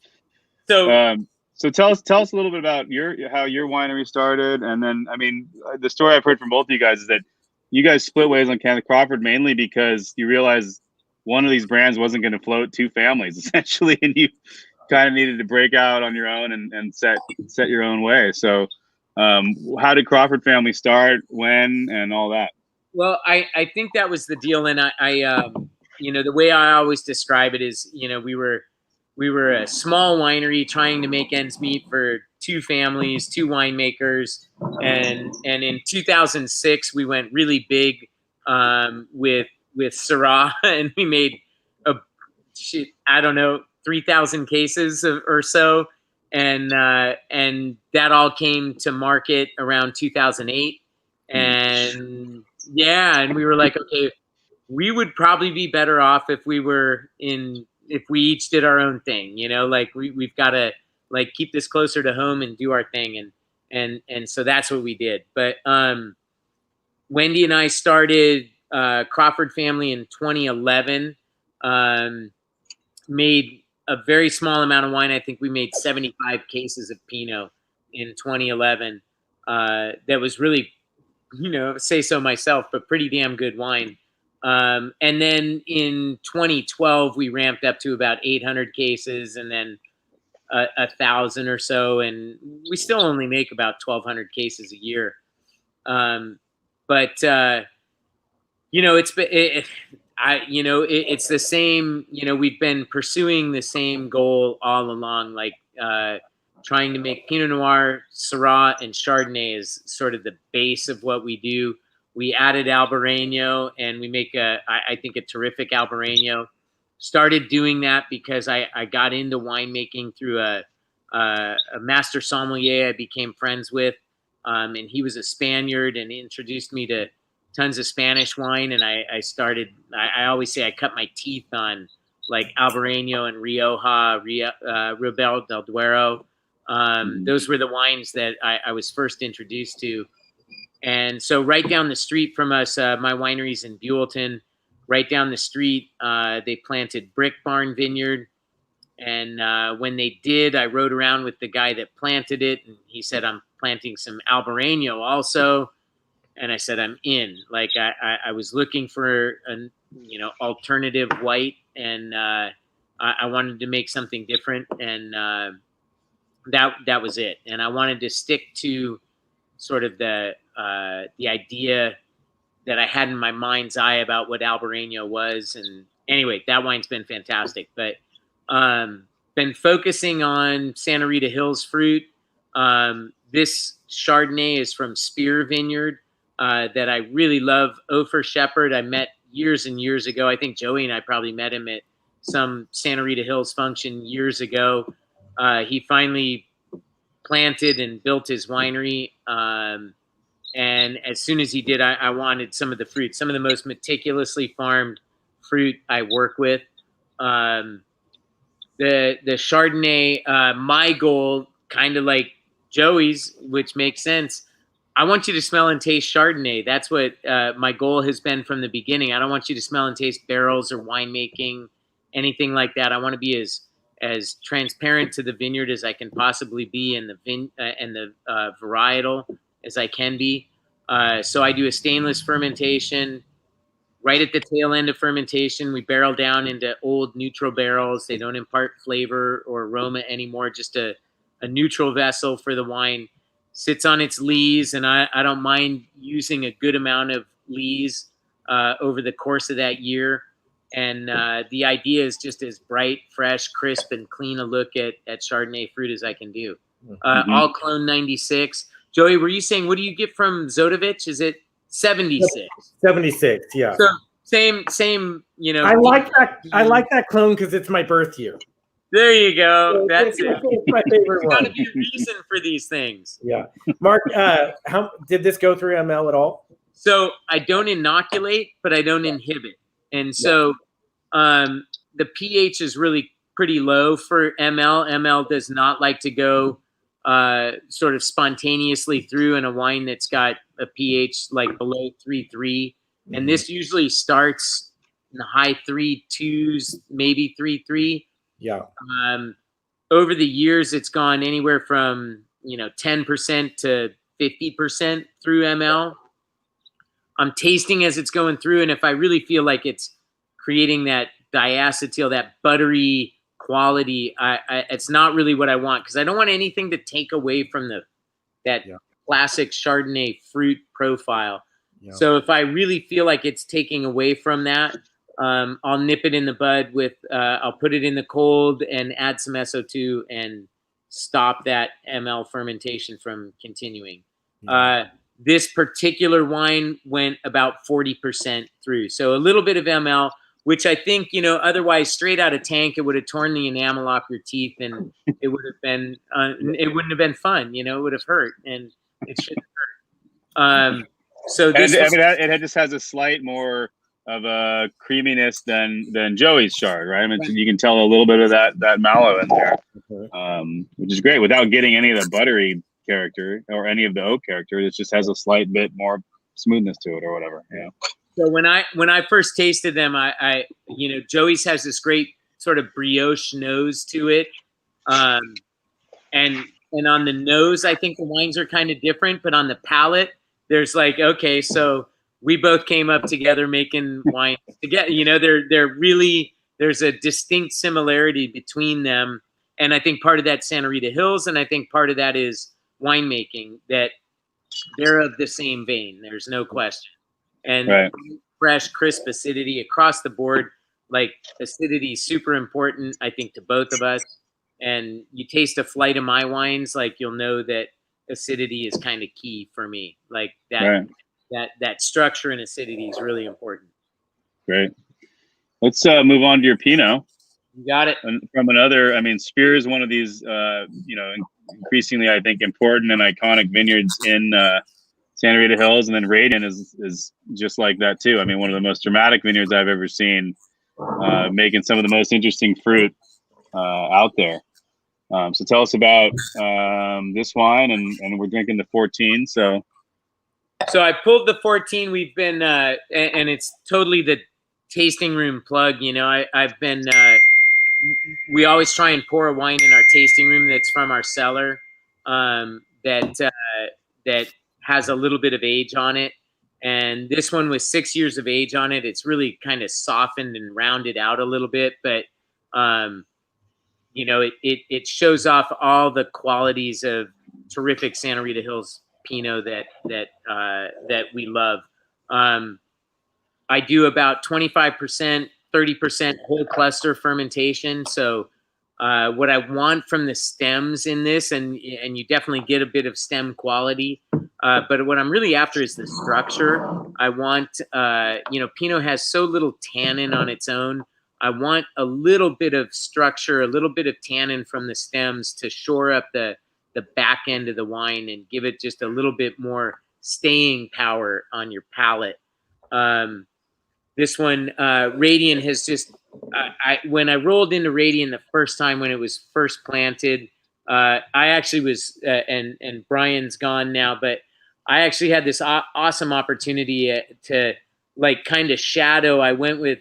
So tell us a little bit about how your winery started, and then the story I've heard from both of you guys is that you guys split ways on Kenneth Crawford mainly because you realized one of these brands wasn't going to float 2 families essentially, and you kind of needed to break out on your own and set your own way. So how did Crawford family start, when, and all that? Well, I think that was the deal. And I the way I always describe it is, we were a small winery trying to make ends meet for 2 families, 2 winemakers. And in 2006, we went really big with Syrah, and we made 3,000 cases or so. And that all came to market around 2008. And and we were like, okay, we would probably be better off if we each did our own thing, like we've got to like keep this closer to home and do our thing. And so that's what we did. But Wendy and I started Crawford family in 2011, made a very small amount of wine. I think we made 75 cases of Pinot in 2011. That was really, say so myself, but pretty damn good wine. And then in 2012, we ramped up to about 800 cases. And then 1,000 or so, and we still only make about 1,200 cases a year. But it's the same. We've been pursuing the same goal all along, like trying to make Pinot Noir, Syrah, and Chardonnay is sort of the base of what we do. We added Albarino, and we make I think a terrific Albarino. Started doing that because I got into winemaking through a master sommelier I became friends with, and he was a Spaniard and he introduced me to tons of Spanish wine. And I always say I cut my teeth on like Albarino and Rioja, Ribera del Duero. Those were the wines that I was first introduced to. And so right down the street from us, my winery's in Buellton. Right down the street, they planted Brick Barn Vineyard. And when they did, I rode around with the guy that planted it. And he said, I'm planting some Albarino also. And I said, I'm in. Like I was looking for an alternative white, and I wanted to make something different. And that was it. And I wanted to stick to sort of the idea that I had in my mind's eye about what Albarino was. And anyway, that wine's been fantastic. But been focusing on Santa Rita Hills fruit. This Chardonnay is from Spear Vineyard that I really love. Ofer Shepherd, I met years and years ago. I think Joey and I probably met him at some Santa Rita Hills function years ago. He finally planted and built his winery. And as soon as he did, I wanted some of the fruit, some of the most meticulously farmed fruit I work with. The Chardonnay, my goal, kind of like Joey's, which makes sense. I want you to smell and taste Chardonnay. That's what my goal has been from the beginning. I don't want you to smell and taste barrels or winemaking, anything like that. I want to be as transparent to the vineyard as I can possibly be, and the varietal as I can be. So I do a stainless fermentation. Right at the tail end of fermentation, we barrel down into old neutral barrels. They don't impart flavor or aroma anymore, just a neutral vessel for the wine. Sits on its lees, and I don't mind using a good amount of lees over the course of that year. And the idea is just as bright, fresh, crisp, and clean a look at Chardonnay fruit as I can do. All clone 96. Joey, were you saying, what do you get from Zodovich? Is it 76? 76, yeah. So same, I like that clone because it's my birth year. There you go. That's it. It's my favorite one. There's got to be a reason for these things. Yeah. Mark, how did this go through ML at all? So I don't inoculate, but I don't inhibit. And so the pH is really pretty low for ML. ML does not like to go sort of spontaneously through in a wine that's got a pH like below 3.3. And this usually starts in the high 3.2s, maybe 3.3. Yeah. Over the years, it's gone anywhere from 10% to 50% through ML. I'm tasting as it's going through, and if I really feel like it's creating that diacetyl, that buttery quality, it's not really what I want, because I don't want anything to take away from that classic Chardonnay fruit profile. Yeah. So if I really feel like it's taking away from that, I'll nip it in the bud with, I'll put it in the cold and add some SO2 and stop that ML fermentation from continuing. Yeah. This particular wine went about 40% through. So a little bit of ML, which I think, otherwise straight out of tank, it would have torn the enamel off your teeth, and it would have been, it wouldn't have been fun, it would have hurt, and it shouldn't hurt. So this it just has a slight more of a creaminess than Joey's Chard, right? I mean, you can tell a little bit of that mallow in there, which is great without getting any of the buttery character or any of the oak character. It just has a slight bit more smoothness to it or whatever. Yeah. So when I first tasted them, I Joey's has this great sort of brioche nose to it, and on the nose, I think the wines are kind of different, but on the palate, there's like, okay, so we both came up together making wine together. They're really, there's a distinct similarity between them. And I think part of that Santa Rita Hills, and I think part of that is winemaking, that they're of the same vein. There's no question. And Right. fresh, crisp acidity across the board. Like, acidity is super important, I think, to both of us. And you taste a flight of my wines, like, you'll know that acidity is kind of key for me. Like that, Right. that structure and acidity is really important. Great. Let's move on to your Pinot. You got it. And from another, I mean, Spear is one of these, you know, increasingly, I think, important and iconic vineyards in Santa Rita Hills, and then Radian is just like that too. I mean, one of the most dramatic vineyards I've ever seen, making some of the most interesting fruit out there. So tell us about this wine, and we're drinking the 14. So I pulled the 14. We've been, and it's totally the tasting room plug. You know, I've been, we always try and pour a wine in our tasting room that's from our cellar, that has a little bit of age on it. And this one was 6 years of age on it. It's really kind of softened and rounded out a little bit, but, you know, it shows off all the qualities of terrific Santa Rita Hills Pinot that we love. I do about 25%, 30% whole cluster fermentation. So what I want from the stems in this, and you definitely get a bit of stem quality, but what I'm really after is the structure. I want, you know, Pinot has so little tannin on its own. I want a little bit of structure, a little bit of tannin from the stems to shore up the back end of the wine and give it just a little bit more staying power on your palate. This one, Radian has just, when I rolled into Radian the first time when it was first planted, I actually was, and Brian's gone now, but I actually had this awesome opportunity to like kind of shadow. I went with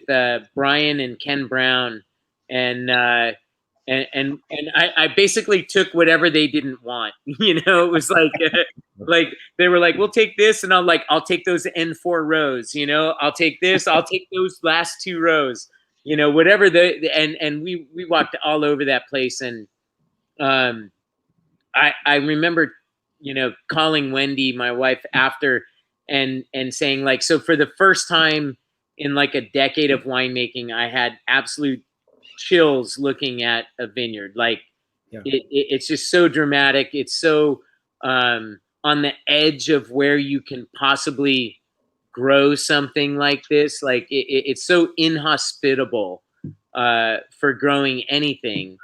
Brian and Ken Brown, and I basically took whatever they didn't want. You know, it was like like they were like, "We'll take this," and I'll take those N4 rows. You know, I'll take this. I'll take those last 2 rows. You know, whatever and we walked all over that place, and I remember, you know, calling Wendy, my wife, after and saying, like, so for the first time in like a decade of winemaking, I had absolute chills looking at a vineyard. Like, it's just so dramatic. It's so on the edge of where you can possibly grow something like this. Like, it's so inhospitable for growing anything.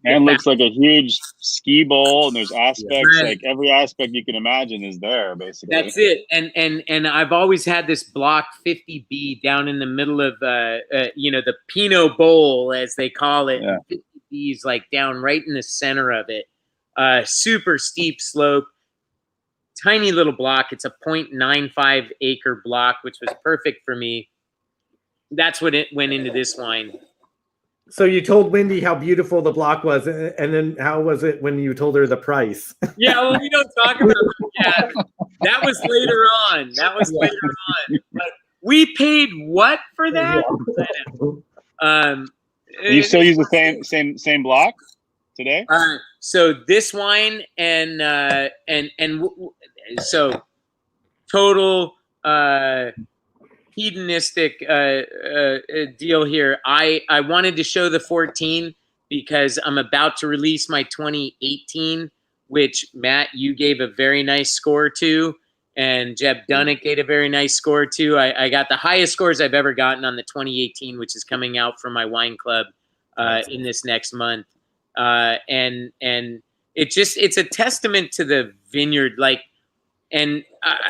And looks like a huge ski bowl, and there's aspects, like every aspect you can imagine is there, basically. That's it. And I've always had this block 50B down in the middle of you know, the Pinot Bowl, as they call it. Yeah. 50B's like down right in the center of it. Super steep slope, tiny little block. It's a 0.95 acre block, which was perfect for me. That's what it went into this wine. So you told Wendy how beautiful the block was, and then how was it when you told her the price? Yeah, well, we don't talk about it. Yeah, that was later on. But we paid what for that? You still use the same block today? So this wine so total hedonistic deal here. I wanted to show the 14 because I'm about to release my 2018, which, Matt, you gave a very nice score to, and Jeb Dunnick gave a very nice score to. I got the highest scores I've ever gotten on the 2018, which is coming out from my wine club in this next month. And it's a testament to the vineyard. Like, and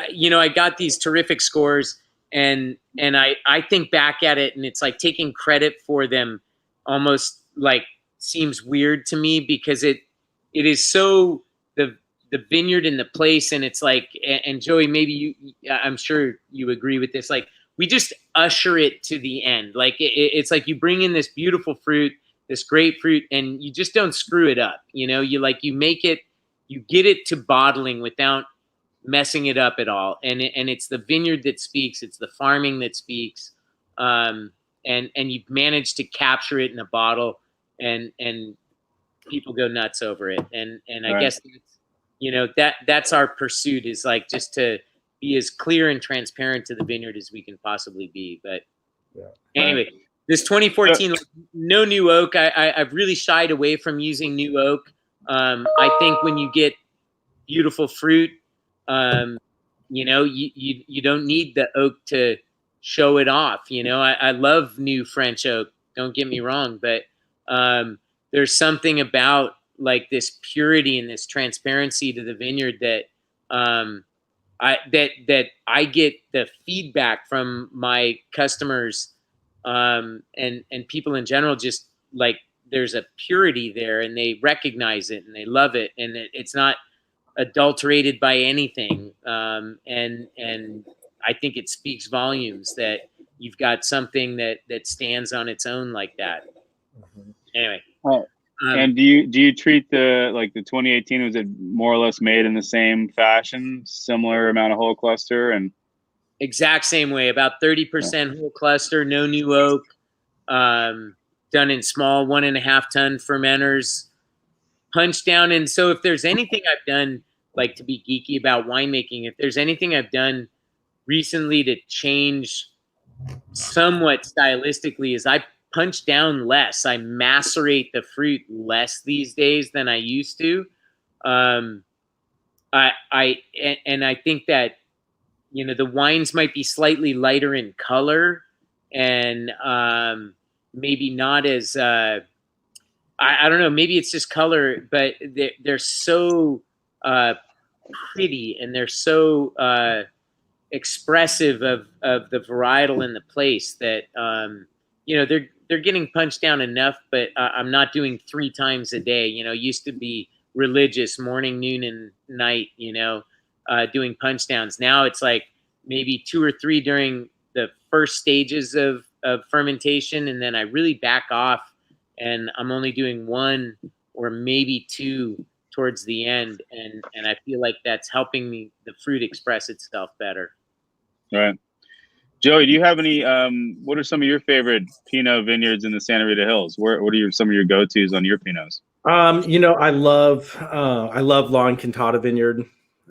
you know, I got these terrific scores, and I think back at it, and it's like taking credit for them almost like seems weird to me, because it is so the vineyard and the place, and it's like, and Joey, maybe I'm sure you agree with this, like we just usher it to the end. Like it's like you bring in this beautiful fruit, this grapefruit, and you just don't screw it up. You know, you make it, you get it to bottling without messing it up at all. And it's the vineyard that speaks. It's the farming that speaks. And you've managed to capture it in a bottle. And people go nuts over it. And I Right. guess, you know, that's our pursuit, is like just to be as clear and transparent to the vineyard as we can possibly be. But anyway, this 2014, like, no new oak. I've really shied away from using new oak. I think when you get beautiful fruit, you know, you don't need the oak to show it off. You know, I love new French oak, don't get me wrong, but there's something about like this purity and this transparency to the vineyard that I get the feedback from my customers and people in general, just like there's a purity there, and they recognize it and they love it, and it's not adulterated by anything. And I think it speaks volumes that you've got something that stands on its own like that. Anyway. And do you treat the 2018, was it more or less made in the same fashion, similar amount of whole cluster? And exact same way, about 30% whole cluster, no new oak, done in small 1.5 ton fermenters, punched down. And so if there's anything I've done, like, to be geeky about winemaking, if there's anything I've done recently to change somewhat stylistically, is I punch down less. I macerate the fruit less these days than I used to. I think that, you know, the wines might be slightly lighter in color, and maybe not as I don't know, maybe it's just color, but they're so pretty, and they're so expressive of the varietal in the place that you know, they're getting punched down enough, but I'm not doing 3 times a day. You know, used to be religious, morning, noon, and night, you know, doing punch downs. Now it's like maybe 2 or 3 during the first stages of fermentation, and then I really back off, and I'm only doing 1 or maybe 2 towards the end, and I feel like that's helping the fruit express itself better. Right. Joey, do you have any? What are some of your favorite Pinot vineyards in the Santa Rita Hills? What are some of your go-tos on your Pinots? You know, I love La Encantada Vineyard.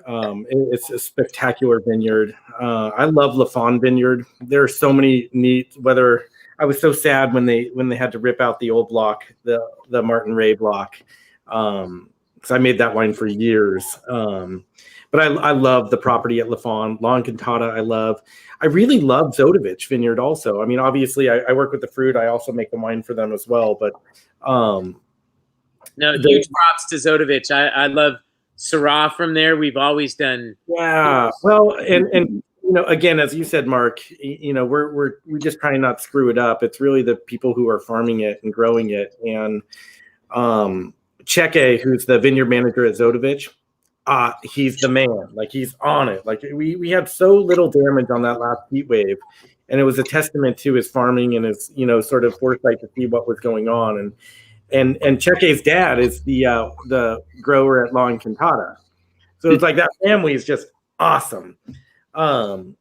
It's a spectacular vineyard. I love Lafon Vineyard. There are so many neat. Whether I was so sad when they had to rip out the old block, the Martin Ray block, because I made that wine for years. But I love the property at Lafon. La Encantada, I love. I really love Zodovich Vineyard also. I mean, obviously, I work with the fruit. I also make the wine for them as well. But no, huge props to Zodovich. I love Syrah from there. We've always done. Yeah. Well, and you know, again, as you said, Mark, you know, we just try not to screw it up. It's really the people who are farming it and growing it. And Cheke, who's the vineyard manager at Zodovich, he's the man. Like, he's on it. Like, we had so little damage on that last heat wave, and it was a testament to his farming and his, you know, sort of foresight to see what was going on. And Cheke's dad is the grower at La Encantada. So it's like that family is just awesome. So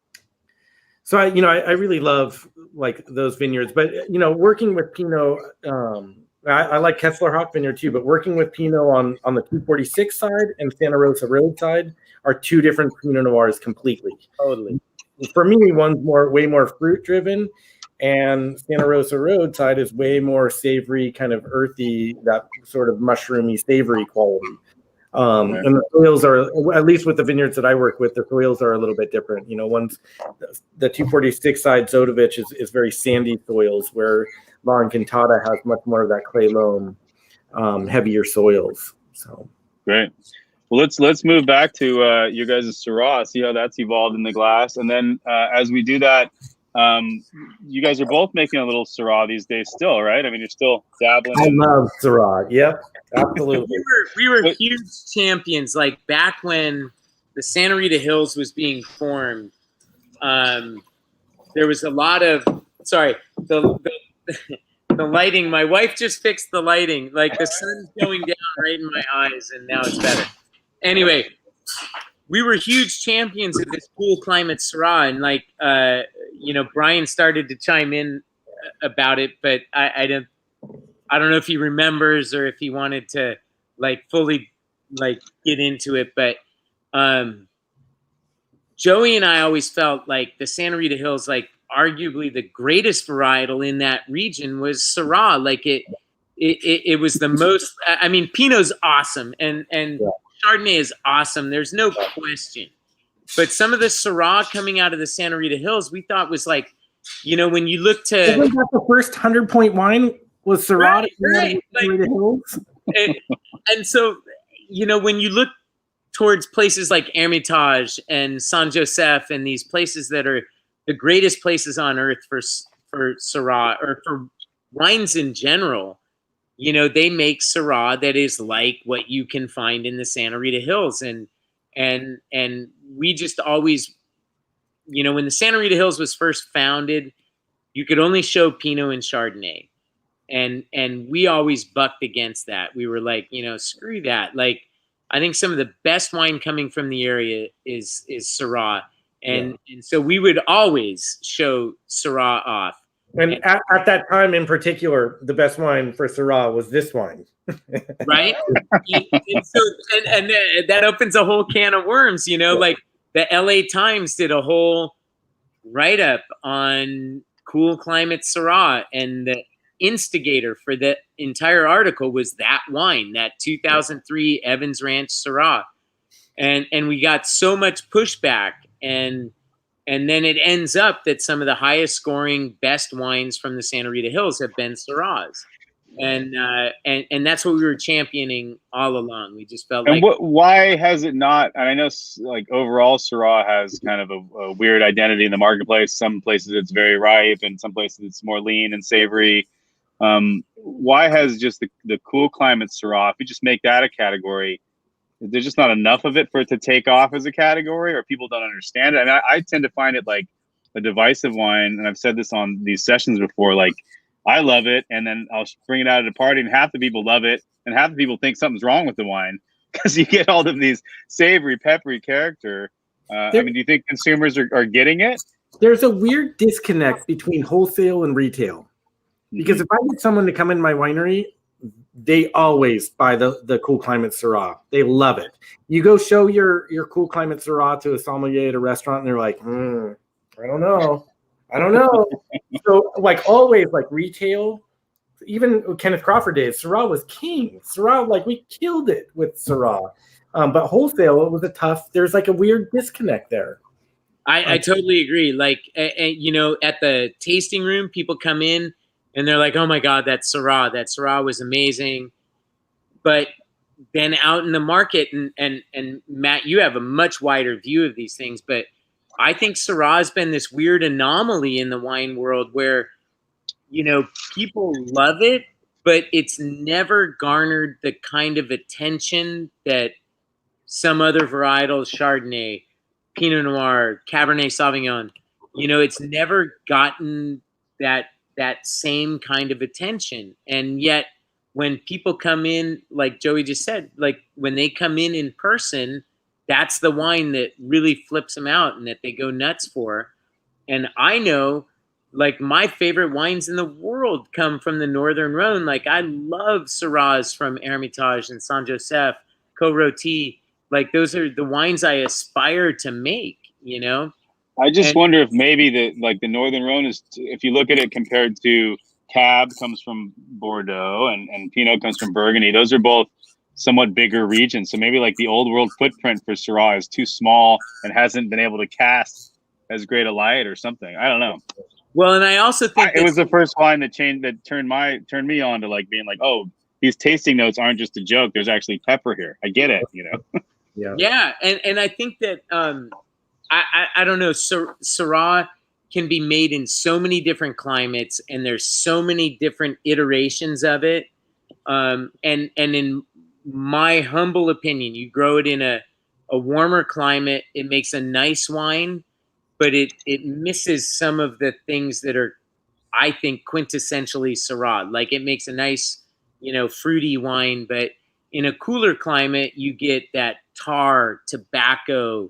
I really love like those vineyards, but you know, working with Pinot, I like Kessler Hawk Vineyard too, but working with Pinot on the 246 side and Santa Rosa Road side are 2 different Pinot Noirs completely. Totally. For me, one's way more fruit driven, and Santa Rosa Road side is way more savory, kind of earthy, that sort of mushroomy, savory quality. And the soils are, at least with the vineyards that I work with, the soils are a little bit different. You know, the 246 side Zodovich is very sandy soils, where La Encantada has much more of that clay loam, heavier soils. So great. Well, let's move back to your guys' Syrah, see how that's evolved in the glass, and then as we do that, you guys are both making a little Syrah these days, still, right? I mean, you're still dabbling. I love Syrah. Yep, absolutely. we were huge champions, like back when the Santa Rita Hills was being formed. There was a lot of the lighting. My wife just fixed the lighting. Like, the sun's going down right in my eyes, and now it's better. Anyway, we were huge champions of this cool climate Syrah, and like, you know, Brian started to chime in about it, but I don't. I don't know if he remembers or if he wanted to like fully like get into it, but Joey and I always felt like the Santa Rita Hills, like arguably the greatest varietal in that region was Syrah. Like it was the most. I mean, Pinot's awesome, and Chardonnay is awesome. There's no question. But some of the Syrah coming out of the Santa Rita Hills, we thought was like, you know, when you look to wasn't that the first 100-point wine was Syrah? Right. And so, you know, when you look towards places like Hermitage and San Josef and these places that are the greatest places on earth for Syrah or for wines in general, you know, they make Syrah that is like what you can find in the Santa Rita Hills. And we just always, you know, when the Santa Rita Hills was first founded, you could only show Pinot and Chardonnay. And we always bucked against that. We were like, you know, screw that. Like, I think some of the best wine coming from the area is Syrah. And so we would always show Syrah off. And at that time in particular, the best wine for Syrah was this wine. Right? and that opens a whole can of worms, you know, like the LA Times did a whole write-up on cool climate Syrah, and the instigator for the entire article was that wine, that 2003 Evans Ranch Syrah. And we got so much pushback, and then it ends up that some of the highest scoring best wines from the Santa Rita Hills have been Syrahs. And that's what we were championing all along. We just felt like, why has it not? And I know, like, overall Syrah has kind of a weird identity in the marketplace. Some places it's very ripe, and some places it's more lean and savory. Why has just the cool climate Syrah, if we just make that a category, there's just not enough of it for it to take off as a category, or people don't understand it? And I tend to find it like a divisive wine, and I've said this on these sessions before. Like, I love it, and then I'll bring it out at a party, and half the people love it, and half the people think something's wrong with the wine because you get all of these savory, peppery character. I mean, do you think consumers are getting it? There's a weird disconnect between wholesale and retail. Because if I get someone to come in my winery, they always buy the cool climate Syrah. They love it. You go show your cool climate Syrah to a sommelier at a restaurant, and they're like, I don't know. So, like, always, like, retail, even Kenneth Crawford days, Syrah was king. Syrah, like, we killed it with Syrah. But wholesale, it was there's like a weird disconnect there. I totally agree. Like, you know, at the tasting room, people come in and they're like, oh my God, that Syrah was amazing. But then out in the market, and Matt, you have a much wider view of these things, but I think Syrah has been this weird anomaly in the wine world where, you know, people love it, but it's never garnered the kind of attention that some other varietals, Chardonnay, Pinot Noir, Cabernet Sauvignon, you know, it's never gotten that same kind of attention. And yet when people come in, like Joey just said, like when they come in person, that's the wine that really flips them out and that they go nuts for. And I know, like, my favorite wines in the world come from the Northern Rhone. Like, I love Syrahs from Hermitage and San Josef, Co-Roti. Like, those are the wines I aspire to make, you know? I just wonder if maybe the Northern Rhone is, if you look at it compared to Cab comes from Bordeaux and Pinot comes from Burgundy, those are both somewhat bigger regions. So maybe like the old world footprint for Syrah is too small and hasn't been able to cast as great a light or something. I don't know. Well, and I also think it was the first wine that turned me on to like being like, oh, these tasting notes aren't just a joke. There's actually pepper here. I get it, you know? Yeah. And I think that, I don't know, Syrah can be made in so many different climates, and there's so many different iterations of it. And in my humble opinion, you grow it in a warmer climate, it makes a nice wine, but it misses some of the things that are, I think, quintessentially Syrah. Like, it makes a nice, you know, fruity wine, but in a cooler climate, you get that tar, tobacco,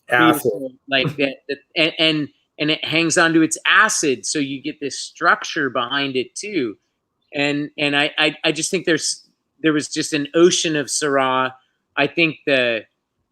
acid, like that, and it hangs onto its acid, so you get this structure behind it too. and I just think there was just an ocean of Syrah. I think the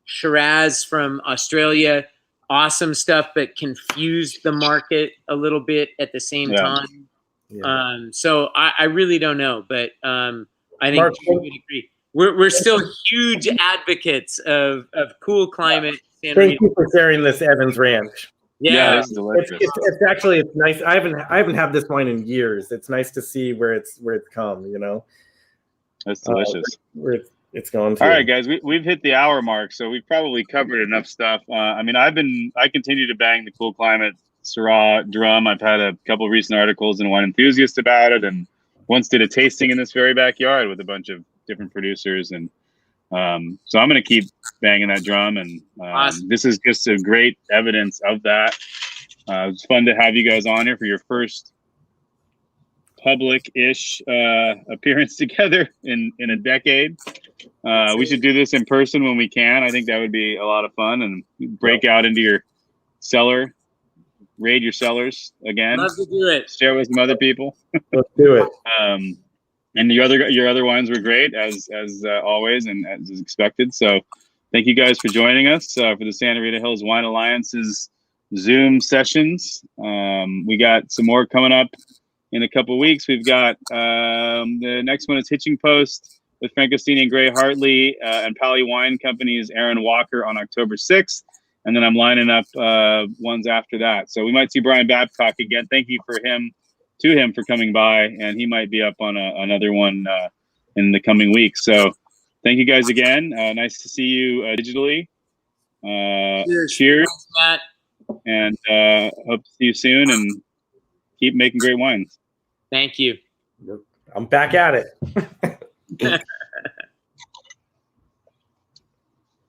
Shiraz from Australia, awesome stuff, but confused the market a little bit at the same time. Yeah. So I really don't know, but I think Mark, you would agree. We're still huge advocates of cool climate. Thank you for sharing this Evans Ranch. Yeah, this is delicious. It's actually nice. I haven't had this wine in years. It's nice to see where it's come. You know, that's delicious. Where it's going to. All right, guys, we've hit the hour mark, so we've probably covered enough stuff. I mean, I continue to bang the cool climate Syrah drum. I've had a couple of recent articles in Wine Enthusiast about it, and once did a tasting in this very backyard with a bunch of different producers, and so I'm going to keep banging that drum, and awesome. This is just a great evidence of that. It's fun to have you guys on here for your first public-ish appearance together in a decade. We should do this in person when we can. I think that would be a lot of fun, and break out into your cellar, raid your cellars again. Love to do it. Share with some other people. Let's do it. And your other wines were great as always and as expected. So thank you guys for joining us for the Santa Rita Hills Wine Alliance's Zoom sessions. We got some more coming up in a couple of weeks. We've got the next one is Hitching Post with Frank Ostini and Gray Hartley and Pally Wine Company's Aaron Walker on October 6th. And then I'm lining up ones after that. So we might see Brian Babcock again. Thank you to him for coming by, and he might be up on another one in the coming weeks. So thank you guys again. Nice to see you digitally. Cheers. Matt. And hope to see you soon, and keep making great wines. Thank you. I'm back at it.